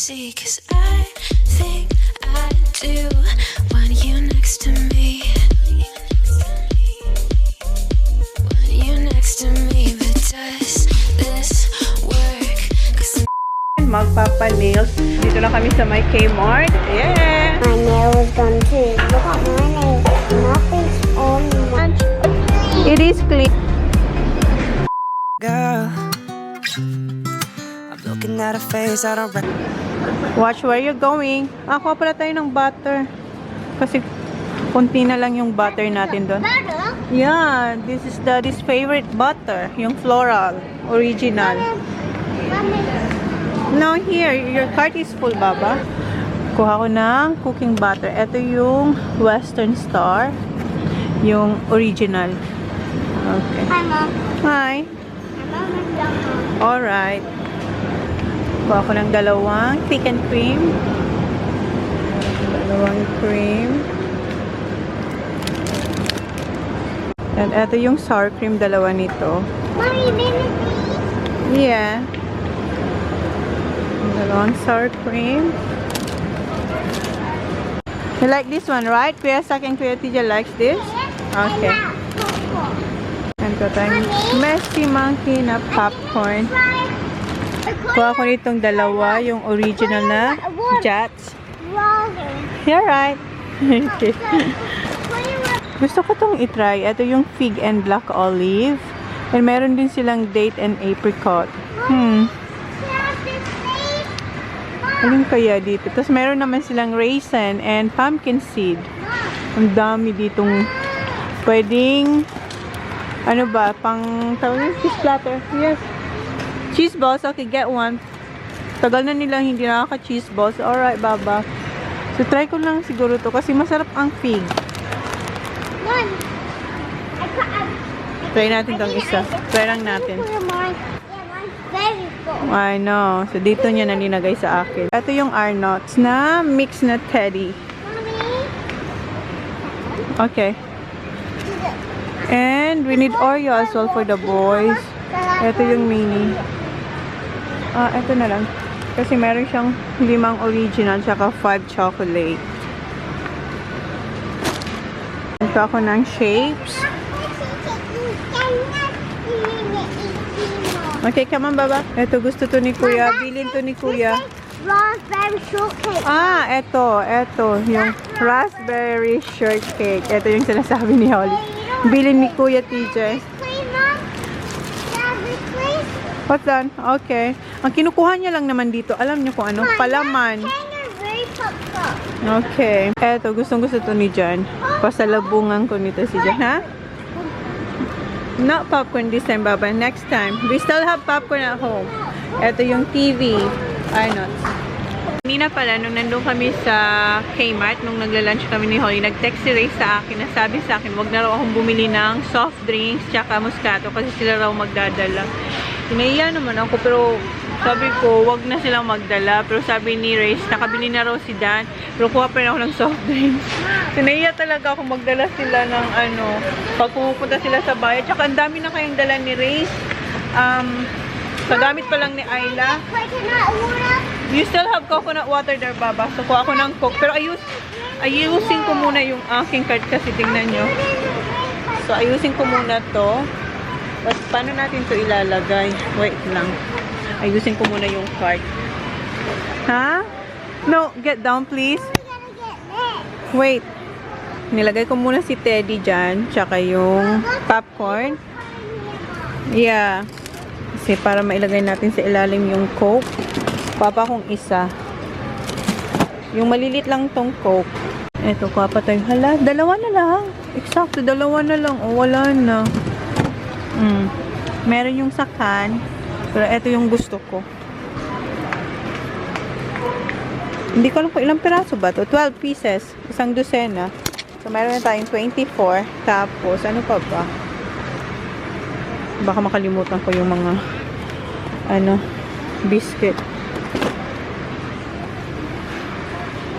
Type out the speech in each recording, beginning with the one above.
see, 'cause I think I do when you're next to me. When you're next to me, but does this work? 'Cause magpapa-nails. Dito lang kami sa my Kmart. Yeah! My nails done too. Look at my nails. Nothing's on my... It is clean. girl, I'm looking at a face I don't Watch where you're going. Kuha pala tayo ng butter. Kasi kunti na lang yung butter natin doon. Butter? Yeah, this is Daddy's favorite butter. Yung floral. Original. No, here. Your cart is full, Baba. Kuha ko ng cooking butter. Ito yung Western Star. Yung original. Okay. Hi, Mom. Hi. Alright. Kuha ko ng dalawang thick and cream. Dalawang cream. And ito yung sour cream, dalawa nito. Mommy, minute. Yeah. Dalawang sour cream. You like this one, right? Kuya Sak and Kuya Tija likes this? Okay. And ito tayong messy monkey na popcorn. Kuha ko nitong dalawa, yung original na Jats. You're right. Gusto ko tong itry. Ito yung fig and black olive. And meron din silang date and apricot. Alin kaya dito? Tapos meron naman silang raisin and pumpkin seed. Ang dami ditong pwedeng ano ba? Pang tawag yung cheese platter. Yes. Cheese balls. Okay, get one. Tagal na nilang hindi nakaka-cheese balls. Alright, Baba. So, try ko lang siguro to kasi masarap ang fig. Try natin tong isa. Try lang natin. I know. So, dito niya naninagay sa akin. Ito yung Arnott's na mix na teddy. Okay. And we need Oreo as well for the boys. Ito yung mini. Ito na lang. Kasi meron siyang 5 original tsaka 5 chocolate. Ito ako ng shapes. Okay, come on, Baba. Ito, gusto to ni Kuya. Bilhin to ni Kuya. Raspberry shortcake. Ito. Yung raspberry shortcake. Ito yung sinasabi ni Holly. Bilhin ni Kuya TJ. What's that? Okay. Ang kinukuha niya lang naman dito, alam niyo kung ano? Palaman. Okay. Eto, gustong-gusto to ni Jan. Pasalabungan ko nito si Jan, ha? Not popcorn this time, Baba. Next time. We still have popcorn at home. Eto yung TV. Arnott's. Kanina pala, nung nandun kami sa Kmart, nung nagla-lunch kami ni Holly, nag-text si Ray sa akin, nasabi sa akin, wag na raw akong bumili ng soft drinks, tsaka muscato, kasi sila raw magdadala. Pinaiya naman ako, pero sabi ko, wag na silang magdala. Pero sabi ni Ray, nakabili na raw si Dan, pero kuha pa rin ako ng soft drinks. Pinaiya talaga ako magdala sila ng ano, pag pumupunta sila sa bayan. Tsaka ang dami na kayong dala ni Ray. Sa gamit pa lang ni Ayla. You still have coconut water there, Baba. So, kuha ako ng Coke. Pero ayusin ko muna yung aking card kasi tingnan nyo. So, ayusin ko muna to. Tapos, paano natin to ilalagay? Wait lang. Ayusin ko muna yung card. Ha? No, get down please. Wait. Nilagay ko muna si Teddy dyan. Tsaka yung popcorn. Yeah. Kasi para mailagay natin sa ilalim yung Coke. Papa kong isa. Yung malilit lang tong Coke. Eto, kuha tayo. Hala, dalawa na lang. Exacto, dalawa na lang. O, wala na. Meron yung sakan. Pero eto yung gusto ko. Hindi ko alam kung ilang piraso ba to. 12 pieces. Isang dosena. So, meron na tayong 24. Tapos, ano pa ba? Baka makalimutan ko yung mga biscuit.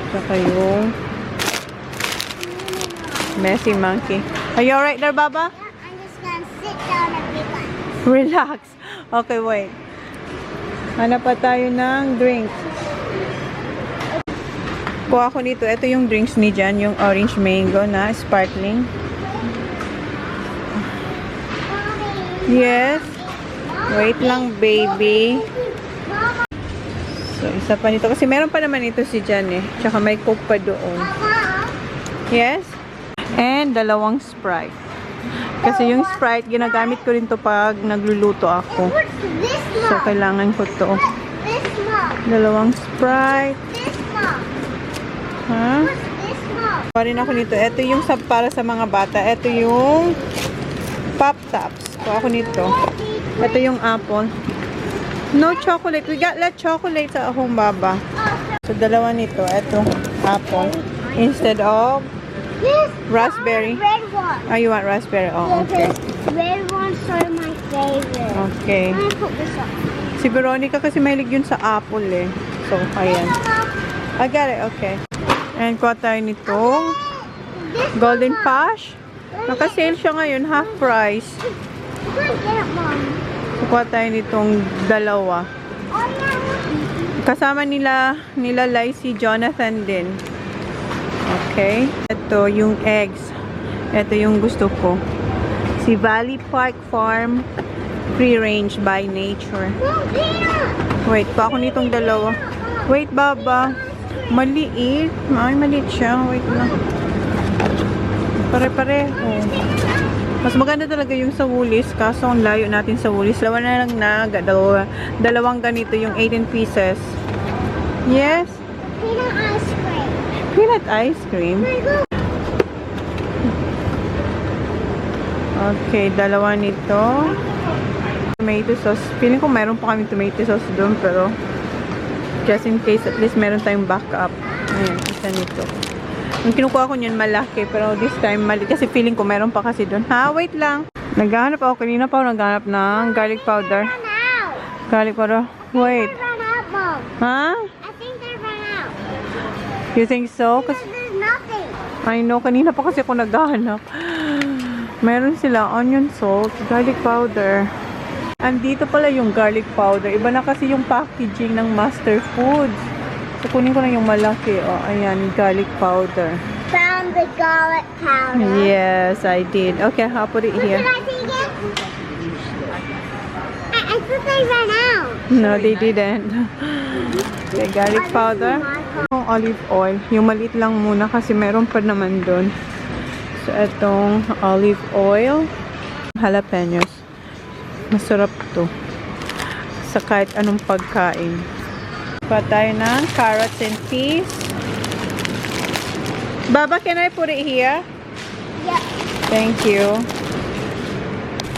Saka yung messy monkey. Are you alright there, Baba? I'm just gonna sit down and relax. Relax. Okay, wait. Hanap pa tayo ng drinks. Kuha ko dito. Ito yung drinks ni Jan. Yung orange mango na sparkling. Yes. Wait lang, baby. So, isa pa nito. Kasi meron pa naman ito si Jan eh. Tsaka may coke pa doon. Yes. And 2 Sprite. Kasi yung Sprite, ginagamit ko rin to pag nagluluto ako. So, kailangan ko to. 2 Sprite. Ha? Kuha rin ako nito. Ito yung para sa mga bata. Ito yung Pop Tops. Kuha ako nito. Ito yung apple. No chocolate. We got chocolate sa home, Baba. So, 2 nito. Ito, apple. Instead of raspberry. Red one. Oh, you want raspberry? Oh, okay. Red ones are my favorite. Okay. I'm gonna put this up. Si Veronica kasi mahilig yun sa apple eh. So, ayan. I got it. Okay. And kuha tayo nitong Golden Push. Naka-sale siya ngayon. Half price. So, kuha tayo nitong 2. Kasama nila Lai si Jonathan din. Okay. Ito yung eggs. Ito yung gusto ko. Si Valley Park Farm Free Range by Nature. Wait, pa ako nitong 2. Wait, Baba. Maliit. Ay, maliit siya. Wait lang. Pare-pareho. Mas maganda talaga yung sa Woolies. Kaso ang layo natin sa Woolies. 2 na lang na. 2 ganito yung 18 pieces. Yes? Peanut ice cream. Peanut ice cream. Okay, 2 nito. Tomato sauce. Feeling ko mayroon pa kami tomato sauce doon, pero just in case, at least meron tayong backup. Ayan, isa nito. Yung kinukuha ko niyan malaki, pero this time mali. Kasi feeling ko meron pa kasi doon. Ha? Wait lang. Naghahanap ako. Kanina pa ako naghahanap ng garlic powder. Garlic powder. Wait. Ha? I think they ran out. You think so? Kasi There's nothing. I know, kanina pa kasi ako naghahanap. Meron sila onion salt, garlic powder. Andito pala yung garlic powder. Iba na kasi yung packaging ng Master Foods. So, kunin ko na yung malaki. Oh, ayan, garlic powder. Found the garlic powder. Yes, I did. Okay, I'll put it here. Did I take it? I thought they ran out. No, they didn't. Okay, garlic powder. Yung olive oil. Yung maliit lang muna kasi meron pa naman doon. So, itong olive oil. Jalapenos. Masarap to. Sa kahit anong pagkain. Pa tayo ng carrots and peas. Baba, can I put it here? Yep. Thank you.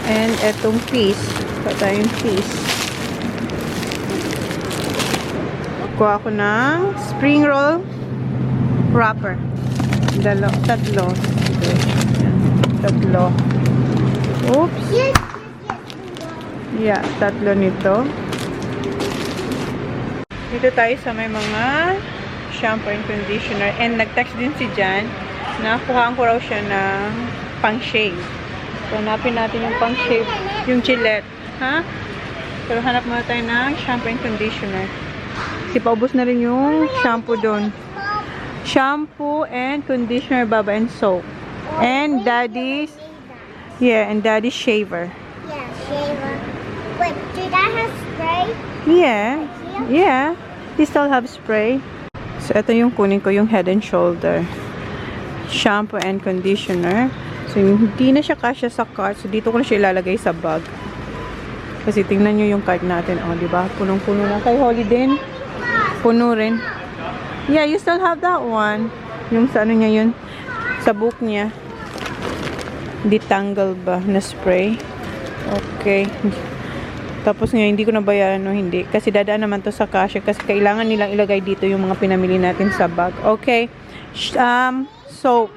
And etong peas. Pa tayong peas. Kuha ko ng spring roll wrapper. 3. Tatlo. Oops. Yeah, 3 nito. Dito tayo sa may mga shampoo and conditioner. And nag-text din si Jan na kuhaan ko raw siya ng pang-shave. So, hanapin natin yung pang-shave. Yung Gillette. Ha? Pero hanap muna tayo ng shampoo and conditioner. Kasi paubos na rin yung shampoo doon. Shampoo and conditioner, Baba, and soap. And Daddy's, yeah, and Daddy's shaver. Yeah, shaver. Wait, do that have spray? Yeah. Yeah. They still have spray. So, ito yung kunin ko, yung Head and Shoulder. Shampoo and conditioner. So, hindi na siya kasya sa cart. So, dito ko na siya ilalagay sa bag. Kasi tingnan nyo yung cart natin. O, diba? Punong-puno na. Kay Holly din. Puno rin. Yeah, you still have that one. Yung sa ano niya yun. Sa book niya. Detangle ba na spray? Okay. Tapos ngayon, hindi ko nabayaran o hindi. Kasi dadaan naman to sa cashier. Kasi kailangan nilang ilagay dito yung mga pinamili natin sa bag. Okay. So,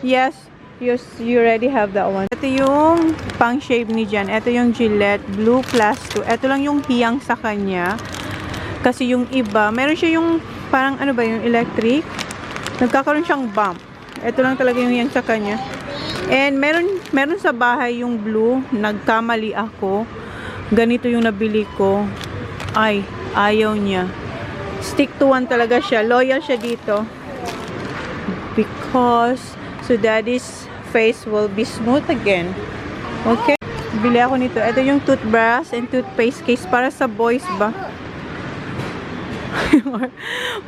yes. You already have that one. Ito yung pang-shave ni Jan. Ito yung Gillette Blue Plus 2. Ito lang yung hiyang sa kanya. Kasi yung iba, meron siya yung parang ano ba yung electric. Nagkakaroon siyang bump. Ito lang talaga yung hiyang sa kanya. And meron sa bahay yung blue. Nagkamali ako. Ganito yung nabili ko. Ay, ayaw niya. Stick to one talaga siya. Loyal siya dito. pause so daddy's face will be smooth again. Okay? Bili ako nito. Ito yung toothbrush and toothpaste case para sa boys ba?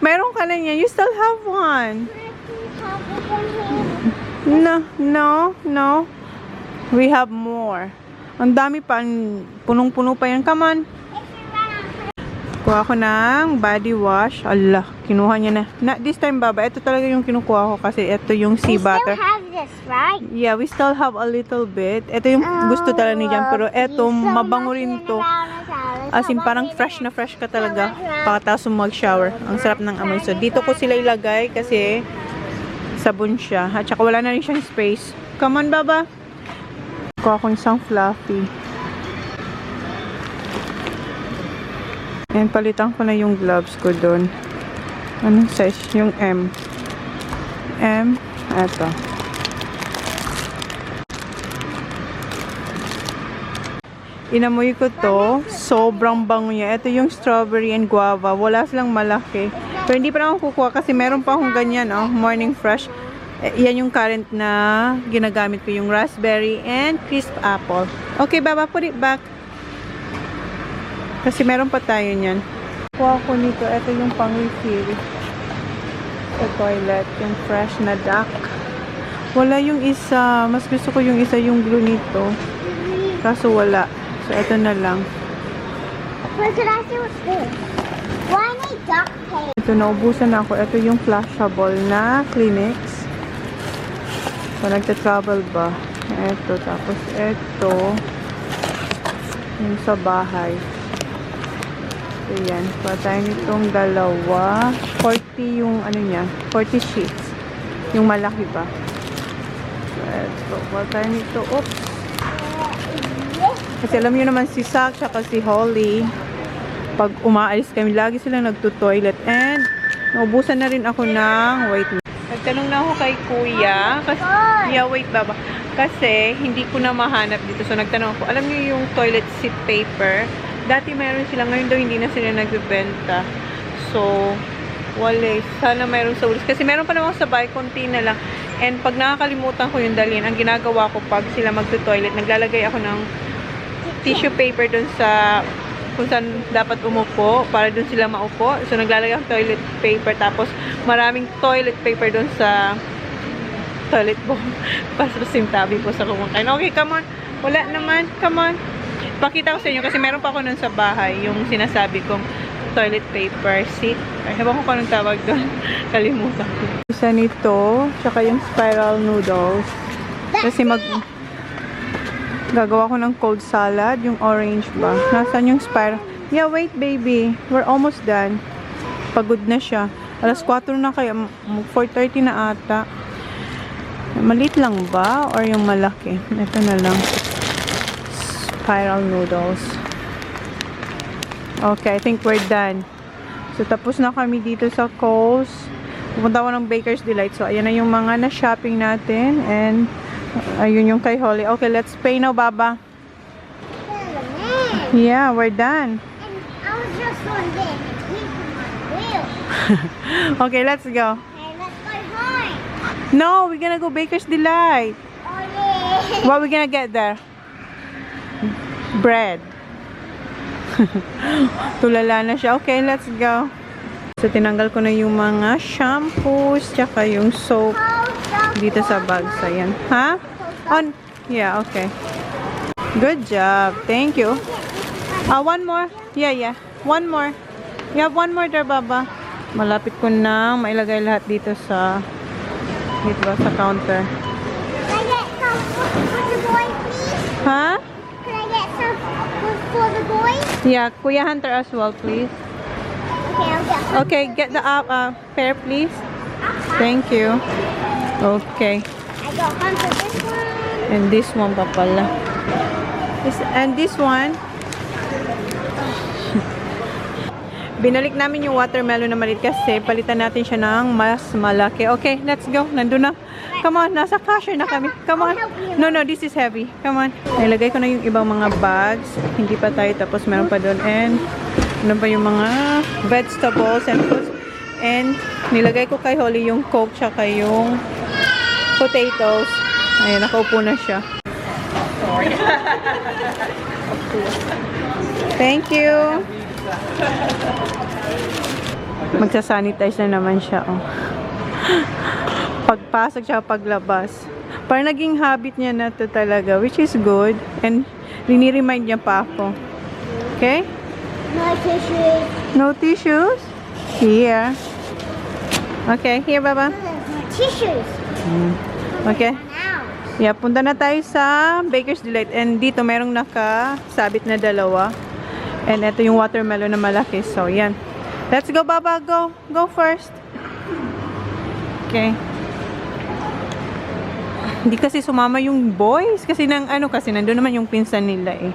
Meron ka na yan. You still have one. No. We have more. Ang dami pa. Punong-puno pa yan. Come on. Kuha ko ng body wash. Allah, kinuha niya na. This time, Baba, ito talaga yung kinukuha ko kasi ito yung sea butter. We still have this, right? Yeah, we still have a little bit. Ito yung gusto talaga ni Jan. Pero ito, mabango rin to. As in, parang fresh na fresh ka talaga. Pagkatapos mag-shower. Ang sarap ng amoy. So, dito ko sila ilagay kasi sabon siya. At saka wala na rin siyang space. Come on, Baba. Kuha ko isang fluffy. And palitan ko na yung gloves ko doon. Anong size? Yung M. Eto. Inamoy ko to. Sobrang bango niya. Ito yung strawberry and guava. Wala silang malaki. Pero hindi pa naman kukuha kasi meron pa akong ganyan, oh. Morning fresh. Yan yung current na ginagamit ko. Yung raspberry and crisp apple. Okay, Baba, put it back. Kasi meron pa tayo niyan. Kuha ko nito. Ito yung pang-refill. Sa toilet. Yung fresh na duck. Wala yung isa. Mas gusto ko yung isa yung glue nito. Kaso wala. So, ito na lang. Where could I see what's this? Why need duct tape? Ito, naubusan na ako. Ito yung flashable na Kleenex. So, nagta-travel ba? Ito. Tapos, ito. Yung sa bahay. So, yan. Patay nitong dalawa. 40 yung ano niya. 40 sheets. Yung malaki ba? So, ito. Patay nito. Oops. Kasi alam nyo naman si Sak tsaka si Holly. Pag umaalis kami, lagi silang nagtutoilet. And, naubusan na rin ako ng wait. Nagtanong na ako kay Kuya. Kasi, yeah, wait, Baba. Kasi, hindi ko na mahanap dito. So, nagtanong ako. Alam nyo yung toilet seat paper? Dati mayroon sila, ngayon daw hindi na sila nagbebenta. So, wala. Sana mayroon sa ulis. Kasi meron pa naman sa bahay, konti na lang. And pag nakakalimutan ko yung dalhin, ang ginagawa ko pag sila magto-toilet, naglalagay ako ng tissue paper dun sa kung saan dapat umupo para dun sila maupo. So, naglalagay ako toilet paper. Tapos, maraming toilet paper dun sa toilet bowl. Pasok sintabi ko sa kumakain. Okay, come on. Wala naman. Come on. Pakita ko sa inyo kasi meron pa ako nun sa bahay yung sinasabi kong toilet paper seat. Ay, habang ko anong tawag doon. Kalimutan ko. Isa nito, tsaka yung spiral noodles. Kasi gagawa ko ng cold salad, yung orange ba. Nasaan yung spiral? Yeah, wait baby. We're almost done. Pagod na siya. Alas 4 na kaya, 4:30 na ata. Maliit lang ba? Or yung malaki? Ito na lang. Spiral noodles. Okay, I think we're done. So, tapos na kami dito sa Kohl's. Pupunta ako ng Baker's Delight. So, ayan na yung mga na-shopping natin. And, ayun yung kay Holly. Okay, let's pay now, Baba. Yeah, we're done. And I was just going to get wheel. Okay, let's go. Okay, let's go home. No, we're gonna go Baker's Delight. Oh, yeah. What are we gonna get there? Bread. Tulala na siya. Okay, let's go. So, tinanggal ko na yung mga shampoos, tsaka yung soap dito sa bag. So, yan. Ha? On. Yeah, okay. Good job. Thank you. One more. Yeah. One more. You have one more there, Baba. Malapit ko na mailagay lahat dito sa sa counter. Can I get some for the boy, please? Ha? Can I get some for the boy? Yeah, Kuya Hunter as well, please. Okay, I'll get some. Okay, get the pair, please. Thank you. Okay. I got one for this one. And this one pa pala. And this one. Binalik namin yung watermelon na maliit kasi palitan natin siya ng mas malaki. Okay, let's go. Nandun na. Come on, nasa cashier na kami. Come on. No, this is heavy. Come on. Nilagay ko na yung ibang mga bags. Hindi pa tayo tapos meron pa doon. And ano pa yung mga vegetables and fruits. And nilagay ko kay Holly yung Coke tsaka yung potatoes. Ayan, nakaupo na siya. Thank you. Magsasanitize na naman siya, oh. Pagpasok siya, paglabas. Parang naging habit niya na to talaga, which is good. And riniremind niya pa ako. Okay? No tissues. No tissues? Here. Okay, here, Baba. No tissues. Okay. Now. Yeah, punta na tayo sa Baker's Delight. And dito, merong nakasabit na dalawa. And ito yung watermelon na malaki. So, yan. Let's go, Baba. Go. Go first. Okay. Hindi kasi sumama yung boys. Kasi nandun naman yung pinsan nila eh.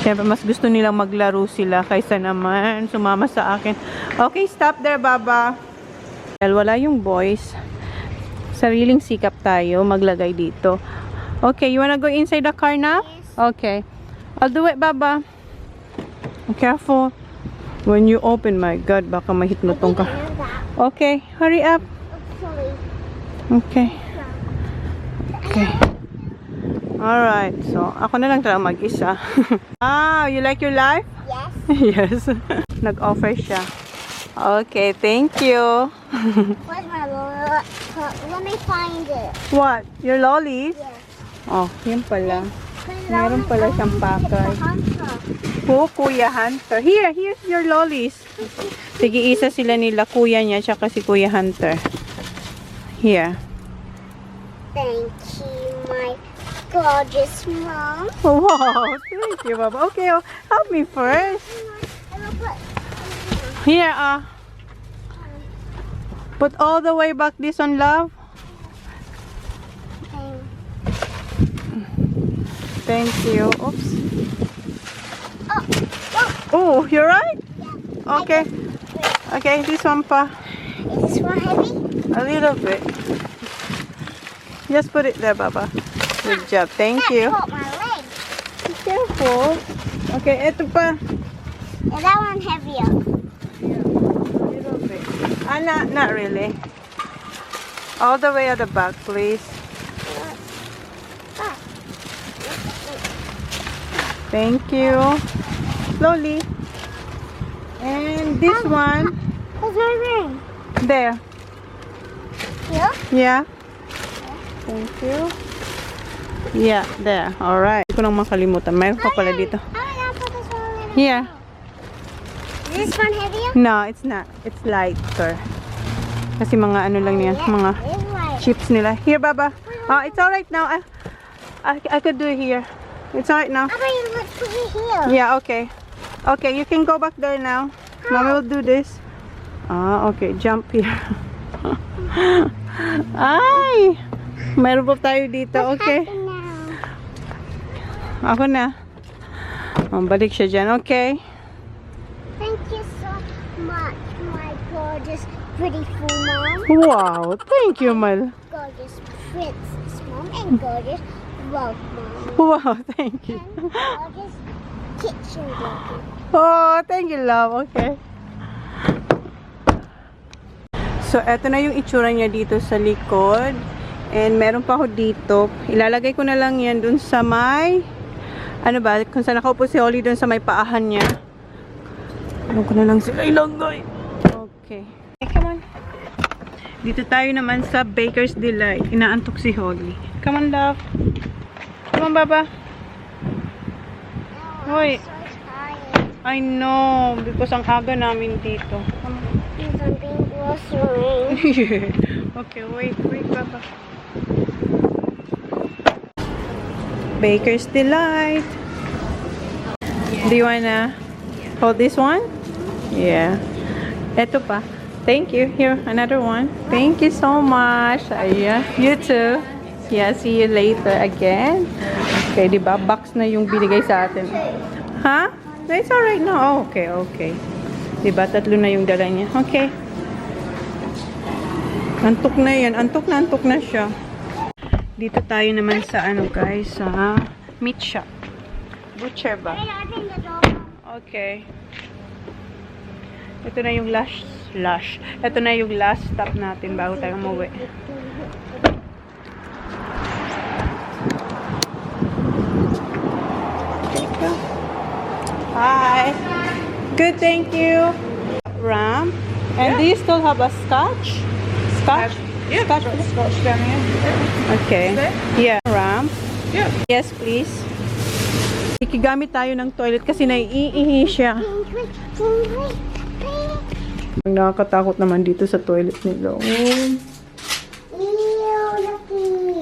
Siyempre, mas gusto nilang maglaro sila kaysa naman sumama sa akin. Okay, stop there, Baba. Dahil wala yung boys, sariling sikap tayo maglagay dito. Okay, you wanna go inside the car now? Yes. Okay. I'll do it, Baba. Careful. When you open, my God, baka mahit mo tong ka. Okay, hurry up. Sorry. Okay. Okay. Alright, so ako na lang talaga mag-isa. Ah, you like your life? Yes. Yes. Nag-offer siya. Okay, thank you. Where's my wallet? Let me find it. What? Your lollies? Yes. Oh, yun pala. Meron pala siyang pakay. Oh, Kuya Hunter. Here's your lollies. Sige, isa sila nila, kuya niya, tsaka si Kuya Hunter. Here. Thank you, my gorgeous mom. Wow, thank you, Baba. Okay, oh, help me first. I will put Here, put all the way back this on, love. Thank you. Oops. Oh, you're right? Yeah. Okay. Okay, this one pa. Is this one heavy? A little bit. Just put it there, Baba. Good job. Thank you. That caught my leg. Be careful. Okay, ito pa. And that one heavier. A little bit. Not really. All the way at the back, please. Thank you. Slowly. And this one. Where's my ring? There. Here? Yeah. Thank you. Yeah, there. Alright. Hindi ko nang makalimutan. Mayroon pa pala dito. How am I gonna put this one in? Here. Is this one heavier? No, it's not. It's lighter. Kasi mga ano lang niya. Mga It is light. chips nila. Here, Baba. It's alright now. I could do it here. It's alright now. How about you put it here? Yeah, okay. Okay, you can go back there now. Mommy will do this. Okay. Jump here. Ay! Meron pa tayo dito. Okay. Now. Ako na. Balik siya dyan. Okay. Thank you so much, my gorgeous, beautiful mom. Wow. Thank you, Mal. Gorgeous princess mom and gorgeous love mom. Wow. Thank you. And gorgeous kitchen lady. Oh, thank you, love. Okay. So, eto na yung itsura niya dito sa likod. And meron pa ako dito. Ilalagay ko na lang yan dun sa may, ano ba, kung saan nakaupo si Holly dun sa may paahan niya. Ano ko na lang sila ilagay. Okay. Okay, come on. Dito tayo naman sa Baker's Delight. Inaantok si Holly. Come on, love. Come on, Baba. Hoy. So tired. I know, because ang aga namin dito. Come on. Because I'm being grocery. Okay, wait, Baba. Baker's Delight. Do you wanna hold this one? Yeah. Eto pa. Thank you. Here, another one. Thank you so much. Yeah, you too. Yeah, see you later again. Okay, diba? Box na yung binigay sa atin. Ha? Huh? It's alright now. Oh, okay, okay. Diba? Tatlo na yung dala niya. Okay. Antok na yan. Antok na siya. Dito tayo naman sa ano guys, sa meat shop. Bucher ba? Okay. Ito na yung Ito na yung last stop natin bago tayo umuwi. Bye. Good, thank you. Ram. And do you still have a scotch? Scotch? Yeah, Scotch. Scotch down here. Okay. Yeah. Ram. Yeah. Yes, please. Ikigamit tayo ng toilet kasi naiihi siya. Nakakatakot naman dito sa toilet nila.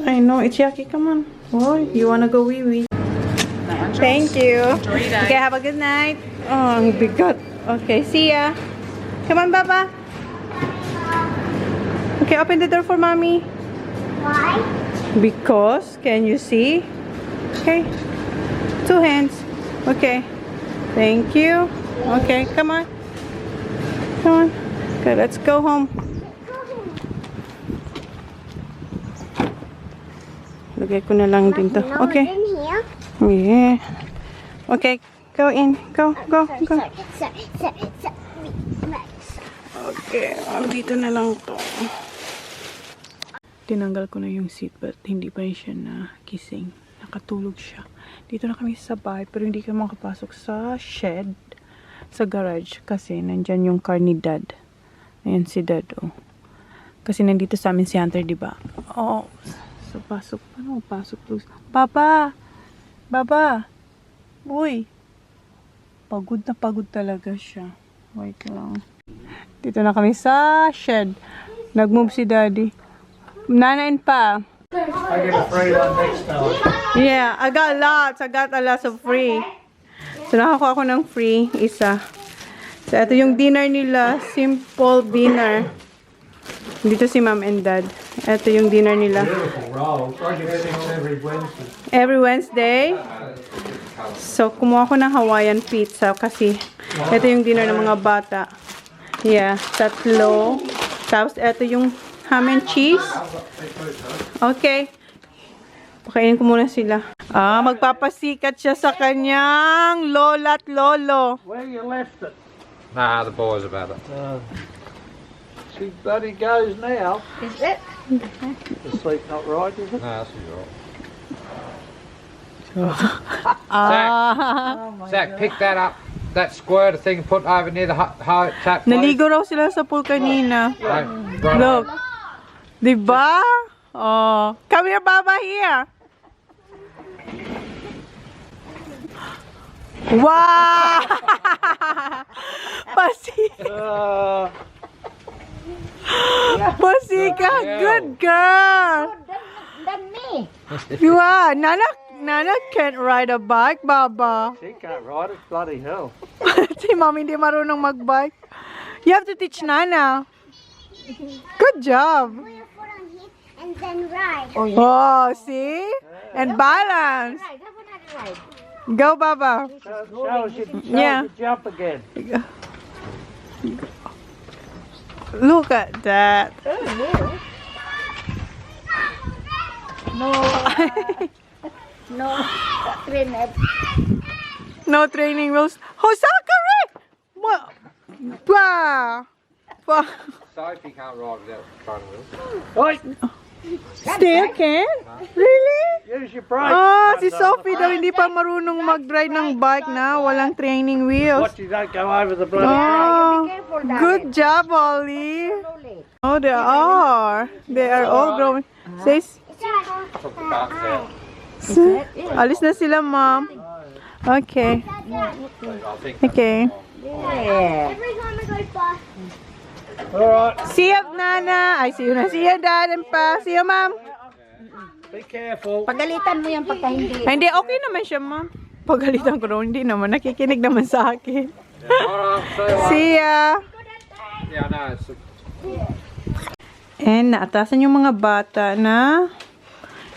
I know, it's yucky. Come on. Oh, you wanna go wee-wee? Thank you. Enjoy your day. Okay, have a good night. Oh, ang bigat. Okay, see ya. Come on, Baba. Okay, open the door for Mommy. Why? Because, can you see? Okay. 2 hands. Okay. Thank you. Okay, come on. Come on. Okay, let's go home. Lagay ko na lang din to. Okay. In here. Yeah. Okay, go in. Go, go, go. Okay, dito na lang to. Tinanggal ko na yung seatbelt. Hindi pa rin siya nakising. Nakatulog siya. Dito na kami sa bahay, pero hindi kami makapasok sa shed, sa garage, kasi nandyan yung car ni Dad. Ayan si Dad, oh. Kasi nandito sa amin si Hunter, diba? Oh, so pasok. Paano pasok? Papa! Baba! Uy! Pagod na pagod talaga siya. Wait lang. Dito na kami sa shed. Nag-move si Daddy. Nana and Pa. I get a free one next time. Yeah, I got lots. I got a lot of free. So, nakakuha ako ng free. Isa. So, ito yung dinner nila. Simple dinner. Dito si Mom and Dad. Ito yung dinner nila. Beautiful rolls. I get 6 every Wednesday. Every Wednesday. So, kumuha ko ng Hawaiian pizza kasi ito yung dinner ng mga bata. Yeah, 3. Tapos, ito yung ham and cheese. Okay. Pakainin ko muna sila. Magpapasikat siya sa kanyang lola at lolo. Where you left it? Nah, the boys about it. She bloody goes now. Is it? The sleep not right, is it? Nah, that's all Ah. Zach, pick that up. That squirter thing and put over near the tap. Naligo raw sila sa pool kanina. Right. Look. Diba? Oh. Come here, Baba, here. Wow! Pasika, good girl. Than me. You are. Nana can't ride a bike, Baba. She can't ride it, bloody hell. Si Mom hindi marunong magbike. You have to teach Nana. Good job. Put your foot on here and then ride. Oh, see? And balance. Ride. Have another ride. Go, Baba. Show us your Yeah. jump again. Look at that. No. Grenade. No training wheels. Hosakari! What? Wow. Sophie can't ride without training wheels. Oi! Still can? Really? Use your brake. Si Sophie daw hindi pa marunong mag-ride ng bike na walang training wheels. Watch you don't go over the bloody Oh, Careful, Daddy. good job, Ollie. Slowly. Oh, they are. They are all growing. Says, Took the bark out. alis na sila, Mom. Okay. I think. Okay. Every time I go fast. Alright, See you, Nana. I see you na. See you, Dad and Pa. See you, Mom. be careful. Pagalitan mo yan pagka hindi. Ay, hindi. Okay naman siya, Mom. Pagalitan ko raw. Hindi naman. Nakikinig naman sa akin. Alright, See ya. Yeah, I know. It's And naatasan yung mga bata na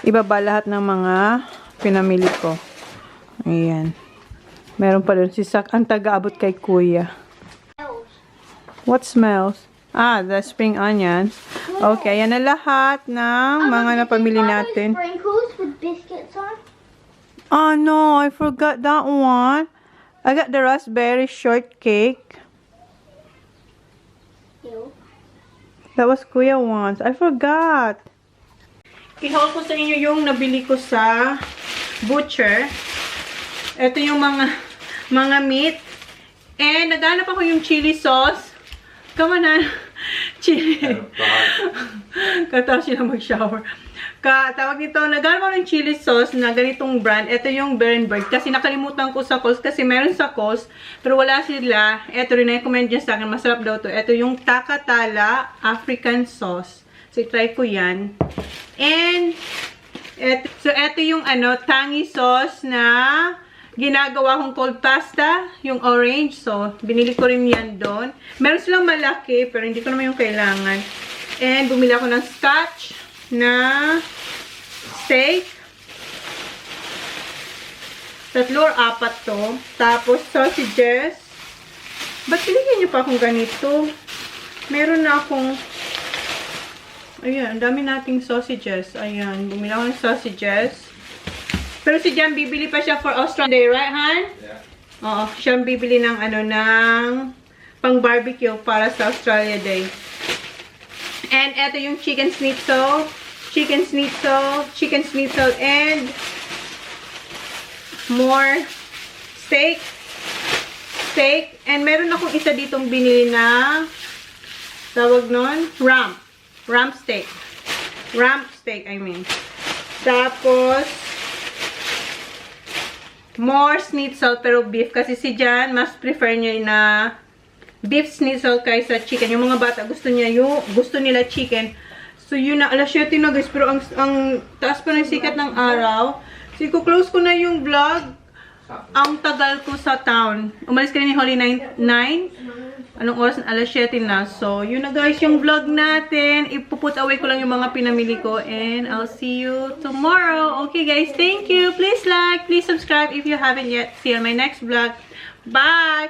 ibaba lahat ng mga pinamili ko. Ayan. Meron pa doon si Sak. Ang taga-abot kay Kuya. What smells? The spring onions. Okay, yan na lahat ng mga napamili natin. Sprinkles with biscuits on. Oh no, I forgot that one. I got the raspberry shortcake. Ew. That was Kuya once. I forgot. I-haul ko sa inyo yung nabili ko sa Bucher. Ito yung mga mga meat. And naghanap ako yung chili sauce. Come on na. Chili. Katapos siya mag-shower. Tawag nito, naghanap ako ng chili sauce na ganitong brand. Ito yung Berenberg. Kasi nakalimutan ko sa Coles. Kasi meron sa Coles. Pero wala sila. Ito rin, recommend dyan sa akin. Masarap daw to. Ito yung Takatala African sauce. So, try ko yan. And, ito yung tangy sauce na ginagawa kong cold pasta, yung orange. So, binili ko rin yan doon. Meron silang malaki, pero hindi ko naman yung kailangan. And, bumili ako ng scotch na steak. 3 or 4 to. Tapos, sausages. Ba't binigyan niyo pa akong ganito? Meron na akong... Ayan, ang dami nating sausages. Ayan, bumili ako ng sausages. Pero si Jan, bibili pa siya for Australia Day, right, Han? Yeah. Oo, siya bibili ng ng pang-barbecue para sa Australia Day. And eto yung chicken schnitzel, and more steak. And meron akong isa ditong binili na, tawag nun, rump steak, I mean. Tapos, more schnitzel pero beef. Kasi si Jan, mas prefer niya na beef schnitzel kaysa chicken. Yung mga bata, gusto nila chicken. So, yun na. Alas 7 na guys. Pero ang taas pa ng sikat ng araw. So, i-close ko na yung vlog. Ang tagal ko sa town. Umalis ka na ni Holly 9. Anong oras? Alas 7 na. So, yun na guys yung vlog natin. Ipuput away ko lang yung mga pinamili ko. And I'll see you tomorrow. Okay guys, thank you. Please like, please subscribe if you haven't yet. See you on my next vlog. Bye!